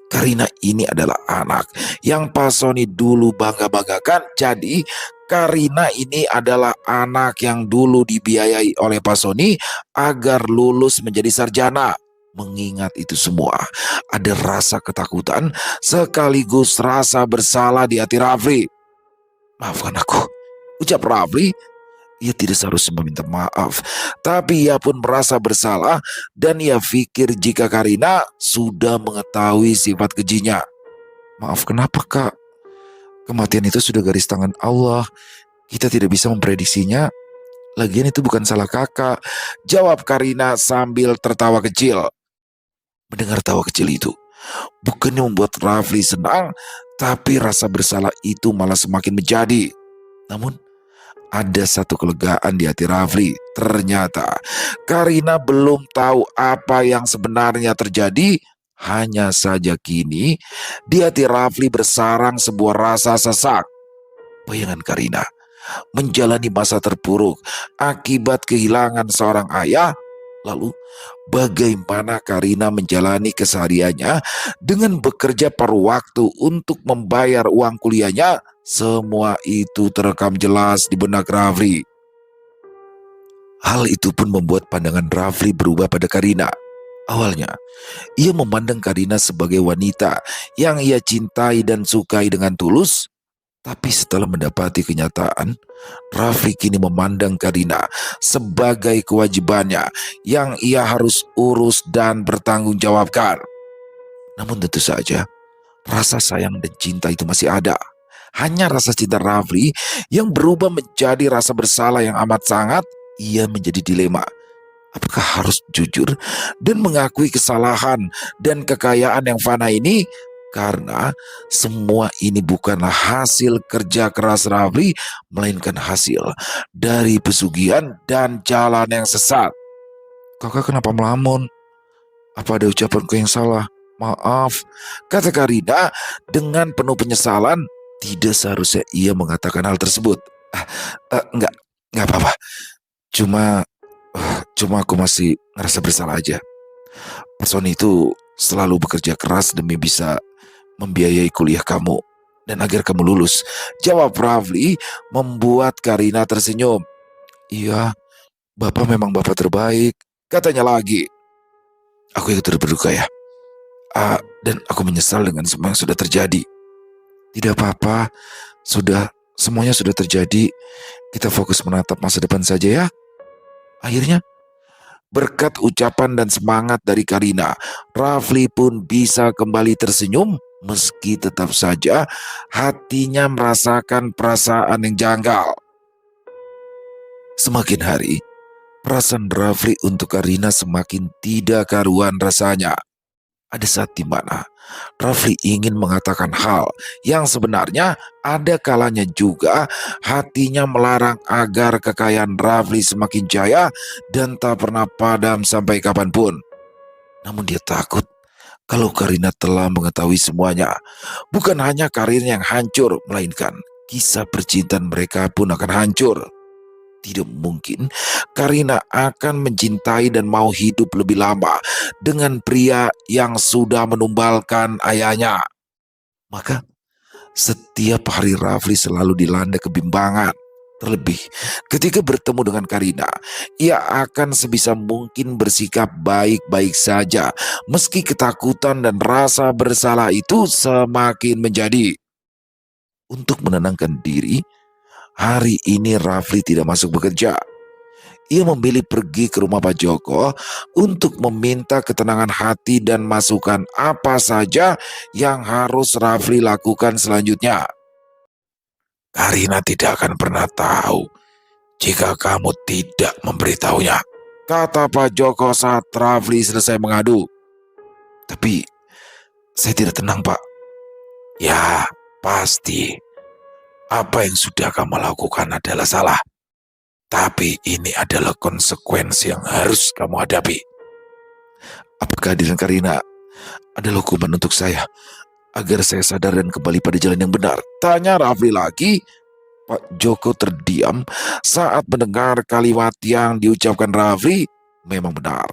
Karina ini adalah anak yang Pak Sony dulu bangga-banggakan. Jadi Karina ini adalah anak yang dulu dibiayai oleh Pak Sony agar lulus menjadi sarjana. Mengingat itu semua, ada rasa ketakutan sekaligus rasa bersalah di hati Rafli. Maafkan aku, ucap Rafli. Ia tidak seharusnya meminta maaf, tapi ia pun merasa bersalah dan ia pikir jika Karina sudah mengetahui sifat kejinya. Maaf kenapa kak? Kematian itu sudah garis tangan Allah. Kita tidak bisa memprediksinya. Lagian itu bukan salah kakak, jawab Karina sambil tertawa kecil. Mendengar tawa kecil itu, bukannya membuat Rafli senang, tapi rasa bersalah itu malah semakin menjadi. Namun, ada satu kelegaan di hati Rafli. Ternyata Karina belum tahu apa yang sebenarnya terjadi. Hanya saja kini di hati Rafli bersarang sebuah rasa sesak. Bayangan Karina menjalani masa terpuruk akibat kehilangan seorang ayah. Lalu bagaimana Karina menjalani kesehariannya dengan bekerja paruh waktu untuk membayar uang kuliahnya? Semua itu terekam jelas di benak Rafli. Hal itu pun membuat pandangan Rafli berubah pada Karina. Awalnya, ia memandang Karina sebagai wanita yang ia cintai dan sukai dengan tulus. Tapi setelah mendapati kenyataan, Rafli kini memandang Karina sebagai kewajibannya yang ia harus urus dan bertanggung jawabkan. Namun tentu saja, rasa sayang dan cinta itu masih ada. Hanya rasa cinta Rafli yang berubah menjadi rasa bersalah yang amat sangat. Ia menjadi dilema. Apakah harus jujur dan mengakui kesalahan dan kekayaan yang fana ini? Karena semua ini bukanlah hasil kerja keras Rafli, melainkan hasil dari pesugihan dan jalan yang sesat. Kakak kenapa melamun? Apa ada ucapanku yang salah? Maaf, kata Karina dengan penuh penyesalan. Tidak seharusnya ia mengatakan hal tersebut. Enggak apa-apa. Cuma aku masih ngerasa bersalah aja. Person itu selalu bekerja keras demi bisa membiayai kuliah kamu dan agar kamu lulus, jawab Rafli membuat Karina tersenyum. Iya, Bapak memang Bapak terbaik, katanya lagi. Aku ikut berduka ya. Dan aku menyesal dengan semua yang sudah terjadi. Tidak apa-apa, semuanya sudah terjadi. Kita fokus menatap masa depan saja ya. Akhirnya, berkat ucapan dan semangat dari Karina, Rafli pun bisa kembali tersenyum meski tetap saja hatinya merasakan perasaan yang janggal. Semakin hari, perasaan Rafli untuk Karina semakin tidak karuan rasanya. Ada saat di mana Rafli ingin mengatakan hal yang sebenarnya ada kalanya juga hatinya melarang agar kekayaan Rafli semakin jaya dan tak pernah padam sampai kapanpun. Namun dia takut kalau Karina telah mengetahui semuanya, bukan hanya karirnya yang hancur, melainkan kisah percintaan mereka pun akan hancur. Tidak mungkin Karina akan mencintai dan mau hidup lebih lama dengan pria yang sudah menumbalkan ayahnya. Maka setiap hari Rafli selalu dilanda kebimbangan. Terlebih ketika bertemu dengan Karina, ia akan sebisa mungkin bersikap baik-baik saja meski ketakutan dan rasa bersalah itu semakin menjadi. Untuk menenangkan diri, hari ini Rafli tidak masuk bekerja. Ia memilih pergi ke rumah Pak Joko untuk meminta ketenangan hati dan masukan apa saja yang harus Rafli lakukan selanjutnya. Karina tidak akan pernah tahu jika kamu tidak memberitahunya, kata Pak Joko saat Rafli selesai mengadu. Tapi saya tidak tenang, Pak. Ya, pasti. Apa yang sudah kamu lakukan adalah salah. Tapi ini adalah konsekuensi yang harus kamu hadapi. Apakah kehadiran Karina adalah hukuman untuk saya agar saya sadar dan kembali pada jalan yang benar? Tanya Rafli lagi. Pak Joko terdiam saat mendengar kalimat yang diucapkan Rafli. Memang benar.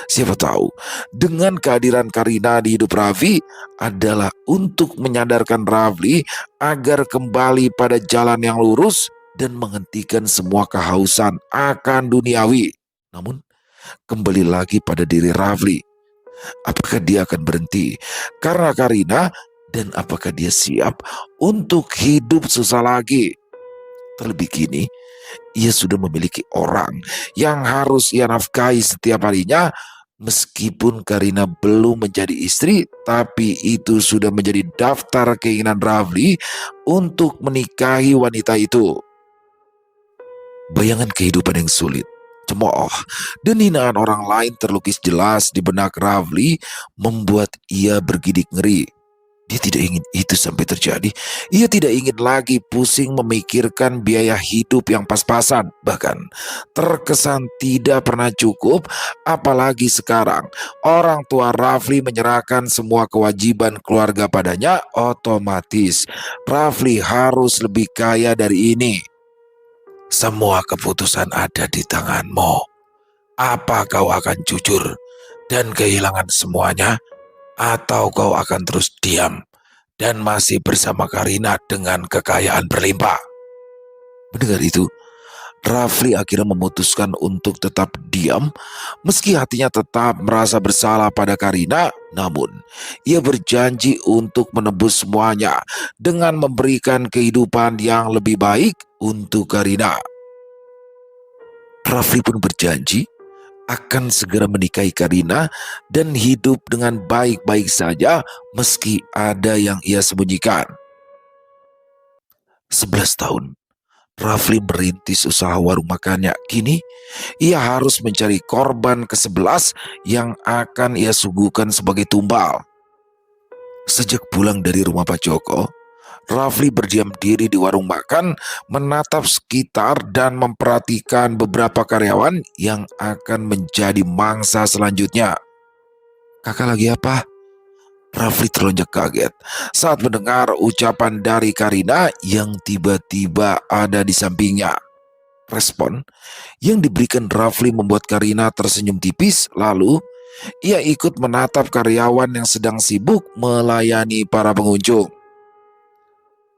Siapa tahu, dengan kehadiran Karina di hidup Rafli adalah untuk menyadarkan Rafli agar kembali pada jalan yang lurus dan menghentikan semua kehausan akan duniawi. Namun, kembali lagi pada diri Rafli. Apakah dia akan berhenti karena Karina dan apakah dia siap untuk hidup susah lagi? Terlebih kini, ia sudah memiliki orang yang harus ia nafkahi setiap harinya. Meskipun Karina belum menjadi istri, tapi itu sudah menjadi daftar keinginan Rafli untuk menikahi wanita itu. Bayangan kehidupan yang sulit, cemooh, dan hinaan orang lain terlukis jelas di benak Rafli membuat ia bergidik ngeri. Dia tidak ingin itu sampai terjadi. Ia tidak ingin lagi pusing memikirkan biaya hidup yang pas-pasan. Bahkan terkesan tidak pernah cukup. Apalagi sekarang orang tua Rafli menyerahkan semua kewajiban keluarga padanya. Otomatis Rafli harus lebih kaya dari ini. Semua keputusan ada di tanganmu. Apa kau akan jujur dan kehilangan semuanya? Atau kau akan terus diam dan masih bersama Karina dengan kekayaan berlimpah? Mendengar itu, Rafli akhirnya memutuskan untuk tetap diam meski hatinya tetap merasa bersalah pada Karina. Namun, ia berjanji untuk menebus semuanya dengan memberikan kehidupan yang lebih baik untuk Karina. Rafli pun berjanji akan segera menikahi Karina dan hidup dengan baik-baik saja meski ada yang ia sembunyikan. 11 tahun, Rafli merintis usaha warung makannya. Kini, ia harus mencari korban ke-11 yang akan ia suguhkan sebagai tumbal. Sejak pulang dari rumah Pak Joko, Rafli berdiam diri di warung makan, menatap sekitar dan memperhatikan beberapa karyawan yang akan menjadi mangsa selanjutnya. Kakak lagi apa? Rafli terlonjak kaget saat mendengar ucapan dari Karina yang tiba-tiba ada di sampingnya. Respon yang diberikan Rafli membuat Karina tersenyum tipis, lalu ia ikut menatap karyawan yang sedang sibuk melayani para pengunjung.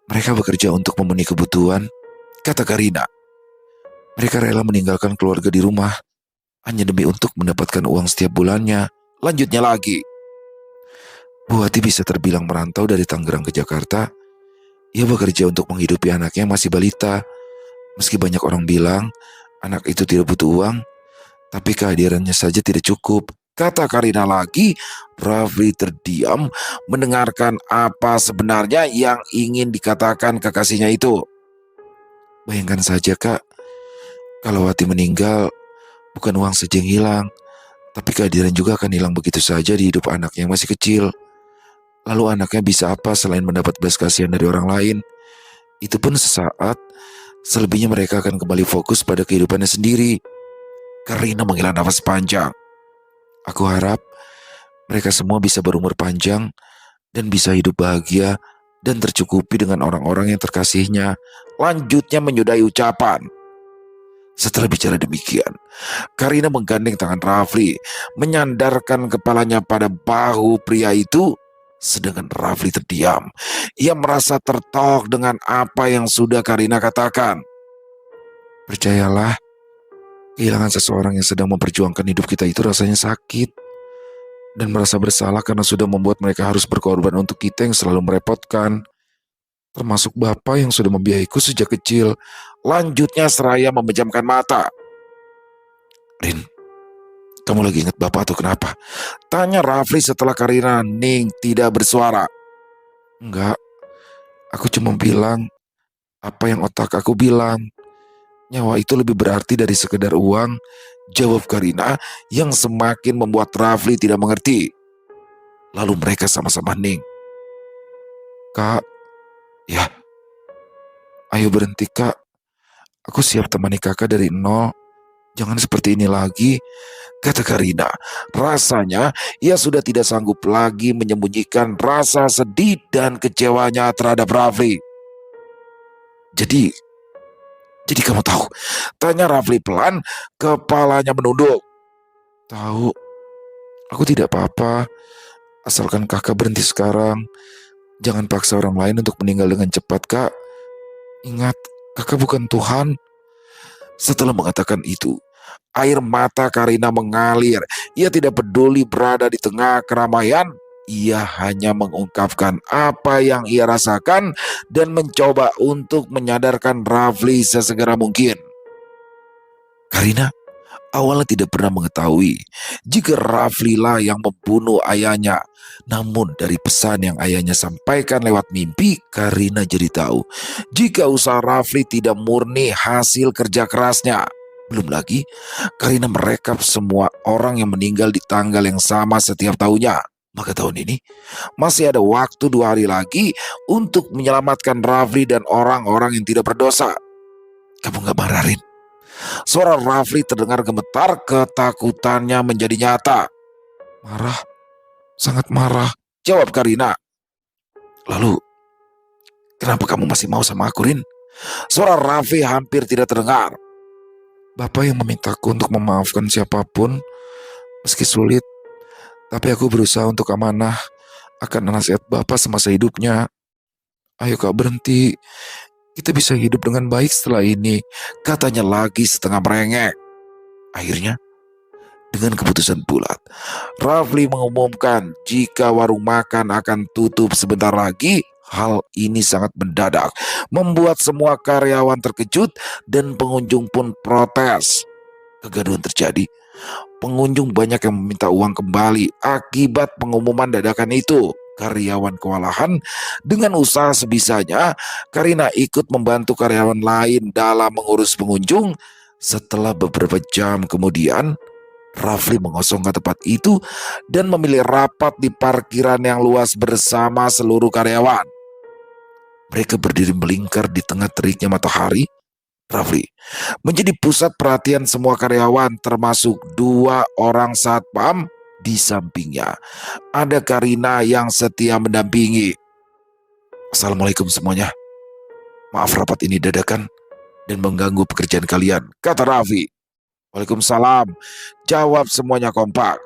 Mereka bekerja untuk memenuhi kebutuhan, kata Karina. Mereka rela meninggalkan keluarga di rumah hanya demi untuk mendapatkan uang setiap bulannya. Lanjutnya lagi, Bu Hati bisa terbilang merantau dari Tangerang ke Jakarta. Ia bekerja untuk menghidupi anaknya yang masih balita. Meski banyak orang bilang anak itu tidak butuh uang, tapi kehadirannya saja tidak cukup, kata Karina lagi. Rafli terdiam mendengarkan apa sebenarnya yang ingin dikatakan kekasihnya itu. Bayangkan saja kak, kalau Wati meninggal, bukan uang saja yang hilang, tapi kehadiran juga akan hilang begitu saja di hidup anaknya yang masih kecil. Lalu anaknya bisa apa selain mendapat belas kasihan dari orang lain? Itu pun sesaat, selebihnya mereka akan kembali fokus pada kehidupannya sendiri. Karina menghela nafas panjang. Aku harap mereka semua bisa berumur panjang dan bisa hidup bahagia dan tercukupi dengan orang-orang yang terkasihnya. Lanjutnya menyudahi ucapan. Setelah bicara demikian, Karina menggandeng tangan Rafli, menyandarkan kepalanya pada bahu pria itu. Sedangkan Rafli terdiam. Ia merasa tertok dengan apa yang sudah Karina katakan. Percayalah, kehilangan seseorang yang sedang memperjuangkan hidup kita itu rasanya sakit. Dan merasa bersalah karena sudah membuat mereka harus berkorban untuk kita yang selalu merepotkan. Termasuk bapak yang sudah membiayaiku sejak kecil. Lanjutnya seraya memejamkan mata. Rin, kamu lagi ingat bapak atau kenapa? Tanya Rafli setelah Karina Ning tidak bersuara. Enggak, aku cuma bilang apa yang otak aku bilang. Nyawa itu lebih berarti dari sekedar uang, jawab Karina yang semakin membuat Rafli tidak mengerti. Lalu mereka sama-sama hening. Kak, ya, ayo berhenti kak. Aku siap temani kakak dari nol. Jangan seperti ini lagi, kata Karina. Rasanya ia sudah tidak sanggup lagi menyembunyikan rasa sedih dan kecewanya terhadap Rafli. Jadi kamu tahu? Tanya Rafli pelan, kepalanya menunduk. Tahu, aku tidak apa-apa, asalkan kakak berhenti sekarang. Jangan paksa orang lain untuk meninggal dengan cepat, Kak. Ingat, kakak bukan Tuhan. Setelah mengatakan itu, air mata Karina mengalir. Ia tidak peduli berada di tengah keramaian. Ia hanya mengungkapkan apa yang ia rasakan dan mencoba untuk menyadarkan Rafli sesegera mungkin. Karina awalnya tidak pernah mengetahui jika Rafli lah yang membunuh ayahnya. Namun dari pesan yang ayahnya sampaikan lewat mimpi, Karina jadi tahu jika usaha Rafli tidak murni hasil kerja kerasnya. Belum lagi, Karina merekap semua orang yang meninggal di tanggal yang sama setiap tahunnya. Maka tahun ini masih ada waktu 2 hari lagi untuk menyelamatkan Rafli dan orang-orang yang tidak berdosa. Kamu gak marah, Rin? Suara Rafli terdengar gemetar, ketakutannya menjadi nyata. Marah, sangat marah, jawab Karina. Lalu, kenapa kamu masih mau sama aku, Rin? Suara Rafli hampir tidak terdengar. Bapak yang memintaku untuk memaafkan siapapun, meski sulit, tapi aku berusaha untuk amanah akan nasihat Bapak semasa hidupnya. Ayo Kak, berhenti. Kita bisa hidup dengan baik setelah ini, katanya lagi setengah merengek. Akhirnya, dengan keputusan bulat, Rafli mengumumkan jika warung makan akan tutup sebentar lagi. Hal ini sangat mendadak, membuat semua karyawan terkejut dan pengunjung pun protes. Kegaduhan terjadi. Pengunjung banyak yang meminta uang kembali akibat pengumuman dadakan itu. Karyawan kewalahan dengan usaha sebisanya. Karina ikut membantu karyawan lain dalam mengurus pengunjung. Setelah beberapa jam kemudian, Rafli mengosongkan tempat itu dan memilih rapat di parkiran yang luas bersama seluruh karyawan. Mereka berdiri melingkar di tengah teriknya matahari. Rafli menjadi pusat perhatian semua karyawan, termasuk 2 orang satpam di sampingnya. Ada Karina yang setia mendampingi. Assalamualaikum semuanya. Maaf rapat ini dadakan dan mengganggu pekerjaan kalian, kata Rafli. Waalaikumsalam, jawab semuanya kompak.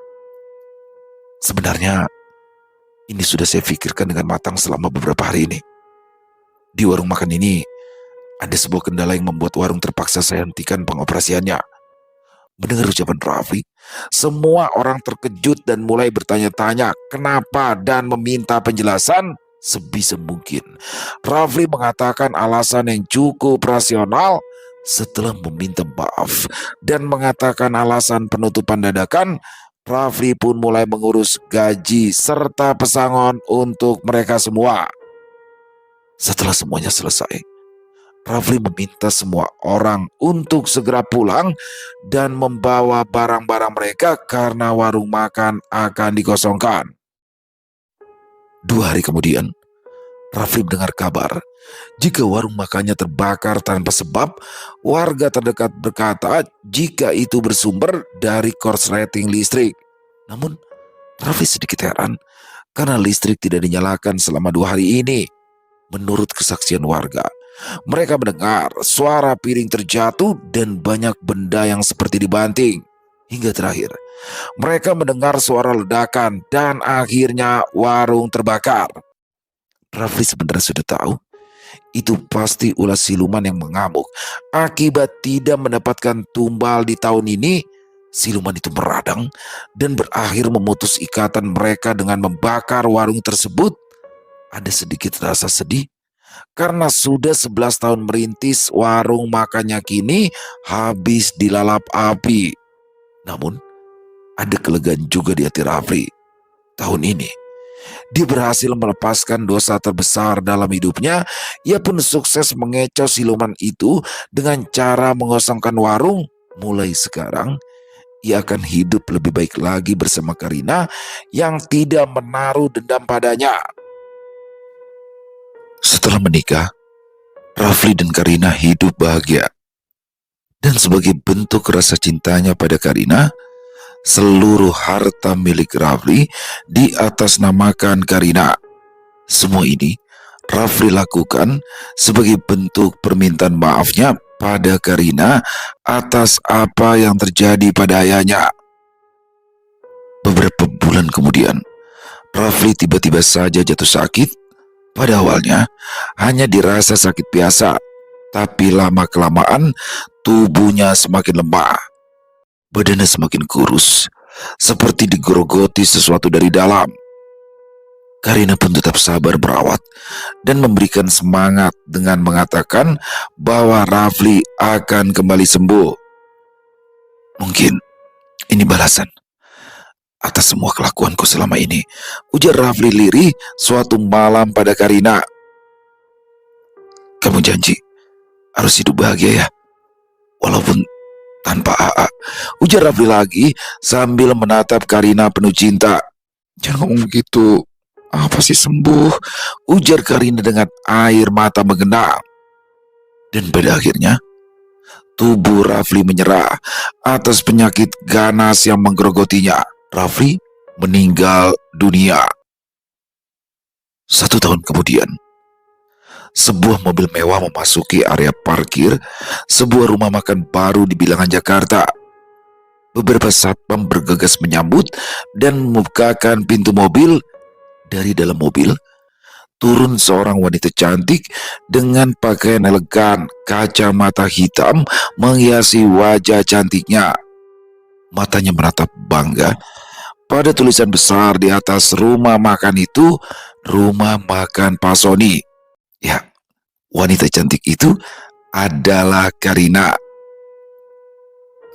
Sebenarnya ini sudah saya pikirkan dengan matang selama beberapa hari ini. Di warung makan ini ada sebuah kendala yang membuat warung terpaksa saya hentikan pengoperasiannya. Mendengar ucapan Rafli, semua orang terkejut dan mulai bertanya-tanya kenapa dan meminta penjelasan sebisa mungkin. Rafli mengatakan alasan yang cukup rasional. Setelah meminta maaf dan mengatakan alasan penutupan dadakan, Rafli pun mulai mengurus gaji serta pesangon untuk mereka semua. Setelah semuanya selesai, Rafli meminta semua orang untuk segera pulang dan membawa barang-barang mereka karena warung makan akan dikosongkan. 2 hari kemudian, Rafli mendengar kabar jika warung makannya terbakar tanpa sebab. Warga terdekat berkata jika itu bersumber dari korsleting listrik. Namun, Rafli sedikit heran karena listrik tidak dinyalakan selama 2 hari ini. Menurut kesaksian warga, mereka mendengar suara piring terjatuh dan banyak benda yang seperti dibanting. Hingga terakhir, mereka mendengar suara ledakan dan akhirnya warung terbakar. Rafli sebenarnya sudah tahu, itu pasti ulah siluman yang mengamuk. Akibat tidak mendapatkan tumbal di tahun ini, siluman itu meradang dan berakhir memutus ikatan mereka dengan membakar warung tersebut. Ada sedikit rasa sedih karena sudah 11 tahun merintis warung makannya kini habis dilalap api. Namun ada kelegaan juga di hati Rafli. Tahun ini dia berhasil melepaskan dosa terbesar dalam hidupnya. Ia pun sukses mengecoh siluman itu dengan cara mengosongkan warung. Mulai sekarang ia akan hidup lebih baik lagi bersama Karina yang tidak menaruh dendam padanya. Setelah menikah, Rafli dan Karina hidup bahagia. Dan sebagai bentuk rasa cintanya pada Karina, seluruh harta milik Rafli diatasnamakan Karina. Semua ini Rafli lakukan sebagai bentuk permintaan maafnya pada Karina atas apa yang terjadi pada ayahnya. Beberapa bulan kemudian, Rafli tiba-tiba saja jatuh sakit. Pada awalnya, hanya dirasa sakit biasa, tapi lama-kelamaan tubuhnya semakin lemah. Badannya semakin kurus, seperti digerogoti sesuatu dari dalam. Karina pun tetap sabar merawat dan memberikan semangat dengan mengatakan bahwa Rafli akan kembali sembuh. Mungkin ini balasan atas semua kelakuanku selama ini, ujar Rafli lirih suatu malam pada Karina. Kamu janji harus hidup bahagia ya, walaupun tanpa AA, ujar Rafli lagi sambil menatap Karina penuh cinta. Jangan ngomong gitu, pasti sembuh, ujar Karina dengan air mata menggenang. Dan pada akhirnya, tubuh Rafli menyerah atas penyakit ganas yang menggerogotinya. Rafli meninggal dunia. 1 tahun kemudian, sebuah mobil mewah memasuki area parkir sebuah rumah makan baru di Bilangan, Jakarta. Beberapa satpam bergegas menyambut dan membukakan pintu mobil. Dari dalam mobil, turun seorang wanita cantik dengan pakaian elegan, kacamata hitam menghiasi wajah cantiknya. Matanya menatap bangga pada tulisan besar di atas rumah makan itu, Rumah Makan Pak Sony. Ya, wanita cantik itu adalah Karina.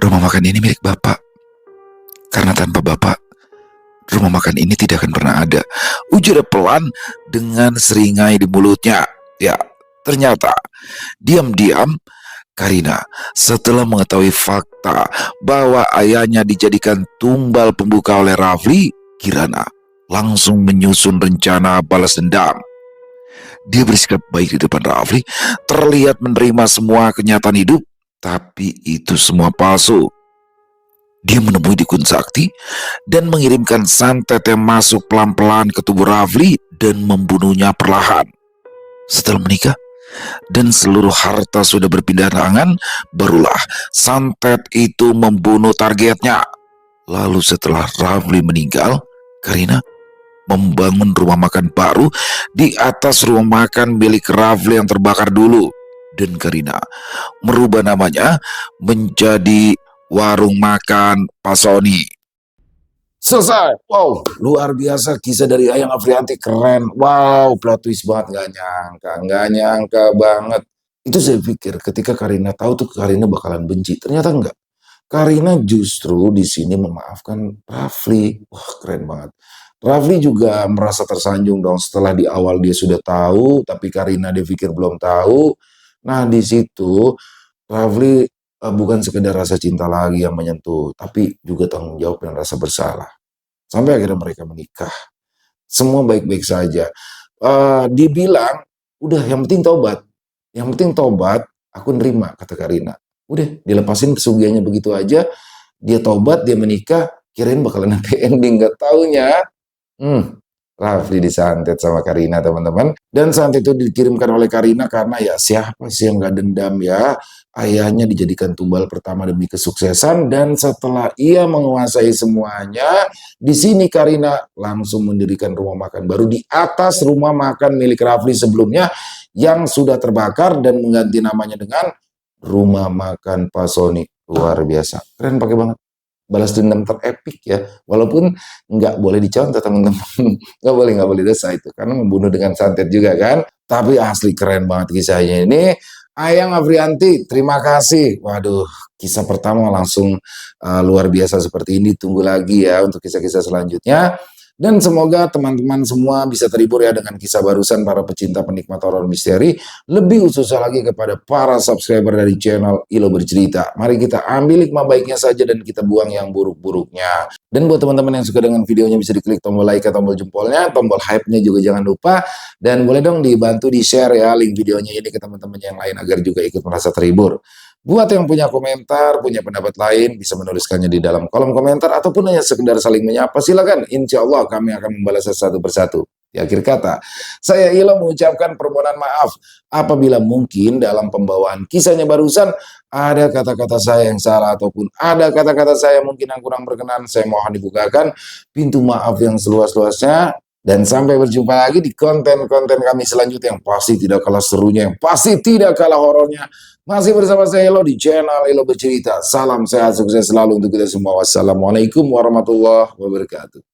Rumah makan ini milik Bapak. Karena tanpa Bapak, rumah makan ini tidak akan pernah ada, ujar pelan dengan seringai di mulutnya. Ya, ternyata diam-diam Karina setelah mengetahui fakta bahwa ayahnya dijadikan tumbal pembuka oleh Rafli, Kirana langsung menyusun rencana balas dendam. Dia bersikap baik di depan Rafli, terlihat menerima semua kenyataan hidup, tapi itu semua palsu. Dia menemui dukun sakti dan mengirimkan santet yang masuk pelan-pelan ke tubuh Rafli dan membunuhnya perlahan. Setelah menikah dan seluruh harta sudah berpindah tangan, barulah santet itu membunuh targetnya. Lalu setelah Rafli meninggal, Karina membangun rumah makan baru di atas rumah makan milik Rafli yang terbakar dulu. Dan Karina merubah namanya menjadi Warung Makan Pak Sony. Selesai. Wow, luar biasa kisah dari Ayang Afrianti, keren. Wow, plot twist banget, nggak nyangka banget. Itu saya pikir ketika Karina tahu tuh Karina bakalan benci, ternyata enggak. Karina justru di sini memaafkan Rafli. Wah, keren banget. Rafli juga merasa tersanjung dong setelah di awal dia sudah tahu, tapi Karina dia pikir belum tahu. Nah, di situ Rafli bukan sekedar rasa cinta lagi yang menyentuh, tapi juga tanggung jawab dan rasa bersalah. Sampai akhirnya mereka menikah. Semua baik-baik saja. Dibilang, udah yang penting tobat. Yang penting tobat, aku nerima, kata Karina. Udah, dilepasin kesugihannya begitu aja. Dia tobat, dia menikah, kirain bakalan happy ending. Gak taunya, Rafli disantet sama Karina, teman-teman. Dan santet itu dikirimkan oleh Karina karena ya siapa sih yang gak dendam ya. Ayahnya dijadikan tumbal pertama demi kesuksesan, dan setelah ia menguasai semuanya, di sini Karina langsung mendirikan rumah makan baru di atas rumah makan milik Rafli sebelumnya yang sudah terbakar dan mengganti namanya dengan Rumah Makan Pak Sony. Luar biasa, keren pakai banget. Balas dendam terepik ya, walaupun nggak boleh dicontoh teman-teman, nggak boleh dosa itu, karena membunuh dengan santet juga kan. Tapi asli keren banget kisahnya ini. Ayang Afrianti, terima kasih. Waduh, kisah pertama langsung luar biasa seperti ini. Tunggu lagi ya untuk kisah-kisah selanjutnya. Dan semoga teman-teman semua bisa terhibur ya dengan kisah barusan para pecinta penikmat horor misteri. Lebih khususnya lagi kepada para subscriber dari channel Ilo Bercerita. Mari kita ambil hikmah baiknya saja dan kita buang yang buruk-buruknya. Dan buat teman-teman yang suka dengan videonya bisa diklik tombol like atau tombol jempolnya, tombol hype-nya juga jangan lupa. Dan boleh dong dibantu di-share ya link videonya ini ke teman-teman yang lain agar juga ikut merasa terhibur. Buat yang punya komentar, punya pendapat lain, bisa menuliskannya di dalam kolom komentar ataupun hanya sekedar saling menyapa, silakan. Insya Allah kami akan membalasnya satu persatu. Di akhir kata, saya Ilo mengucapkan permohonan maaf apabila mungkin dalam pembawaan kisahnya barusan ada kata-kata saya yang salah ataupun ada kata-kata saya mungkin yang kurang berkenan, saya mohon dibukakan pintu maaf yang seluas-luasnya. Dan sampai berjumpa lagi di konten-konten kami selanjutnya yang pasti tidak kalah serunya, yang pasti tidak kalah horornya. Masih bersama saya Elo di channel Elo Bercerita. Salam sehat, sukses selalu untuk kita semua. Wassalamualaikum warahmatullahi wabarakatuh.